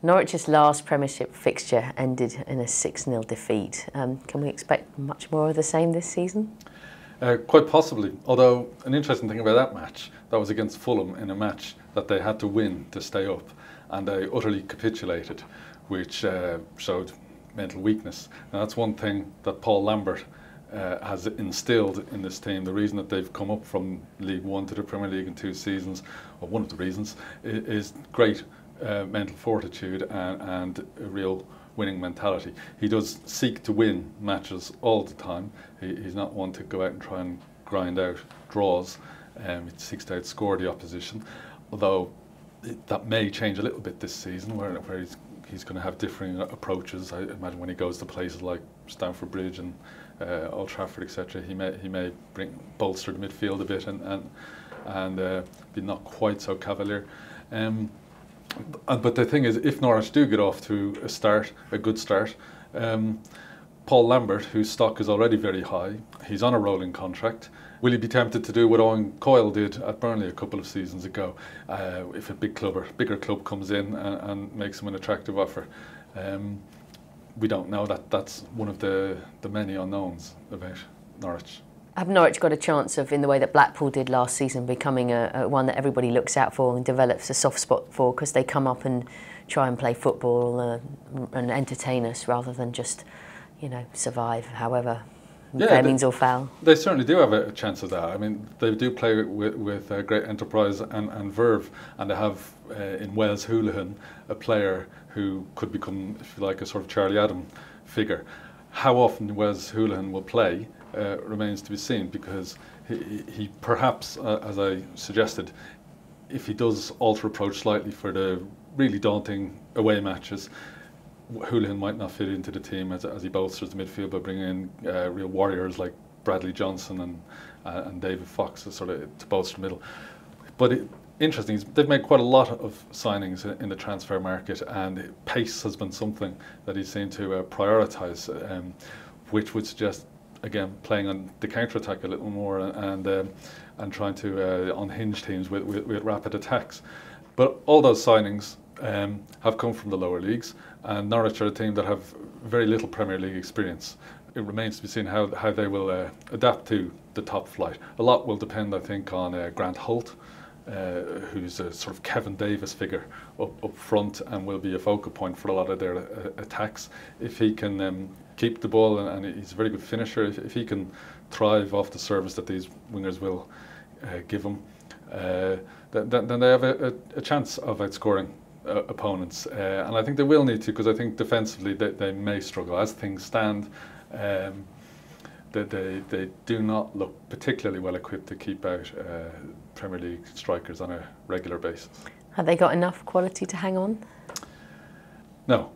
Norwich's last Premiership fixture ended in a 6-0 defeat. Can we expect much more of the same this season? Quite possibly, although an interesting thing about that match, that was against Fulham in a match that they had to win to stay up, and they utterly capitulated, which showed mental weakness. And that's one thing that Paul Lambert has instilled in this team. The reason that they've come up from League One to the Premier League in 2 seasons, or one of the reasons, is great mental fortitude and a real winning mentality. He does seek to win matches all the time. He's not one to go out and try and grind out draws. He seeks to outscore the opposition, although that may change a little bit this season, where he's going to have differing approaches. I imagine when he goes to places like Stamford Bridge and Old Trafford, etc., he may bolster the midfield a bit and be not quite so cavalier. But the thing is, if Norwich do get off to a good start, Paul Lambert, whose stock is already very high, he's on a rolling contract. Will he be tempted to do what Owen Coyle did at Burnley a couple of seasons ago, if a bigger club comes in and makes him an attractive offer? We don't know. That's one of the many unknowns about Norwich. Have Norwich got a chance of, in the way that Blackpool did last season, becoming a one that everybody looks out for and develops a soft spot for, because they come up and try and play football and entertain us rather than just, survive however fair means or foul? They certainly do have a chance of that. I mean, they do play with great enterprise and verve, and they have in Wes Hoolahan a player who could become, if you like, a sort of Charlie Adam figure. How often Wes Hoolahan will play remains to be seen, because he perhaps, as I suggested, if he does alter approach slightly for the really daunting away matches, Hoolahan might not fit into the team as he bolsters the midfield by bringing in real warriors like Bradley Johnson and David Fox to bolster the middle. But interesting is they've made quite a lot of signings in the transfer market, and pace has been something that he's seen to prioritise, which would suggest, again, playing on the counter-attack a little more and trying to unhinge teams with rapid attacks. But all those signings have come from the lower leagues, and Norwich are a team that have very little Premier League experience. It remains to be seen how they will adapt to the top flight. A lot will depend, I think, on Grant Holt, who's a sort of Kevin Davis figure up front and will be a focal point for a lot of their attacks. If he can keep the ball, and he's a very good finisher, if he can thrive off the service that these wingers will give him, then they have a chance of outscoring opponents. And I think they will need to, because I think defensively they may struggle. As things stand, they do not look particularly well equipped to keep out Premier League strikers on a regular basis. Have they got enough quality to hang on? No.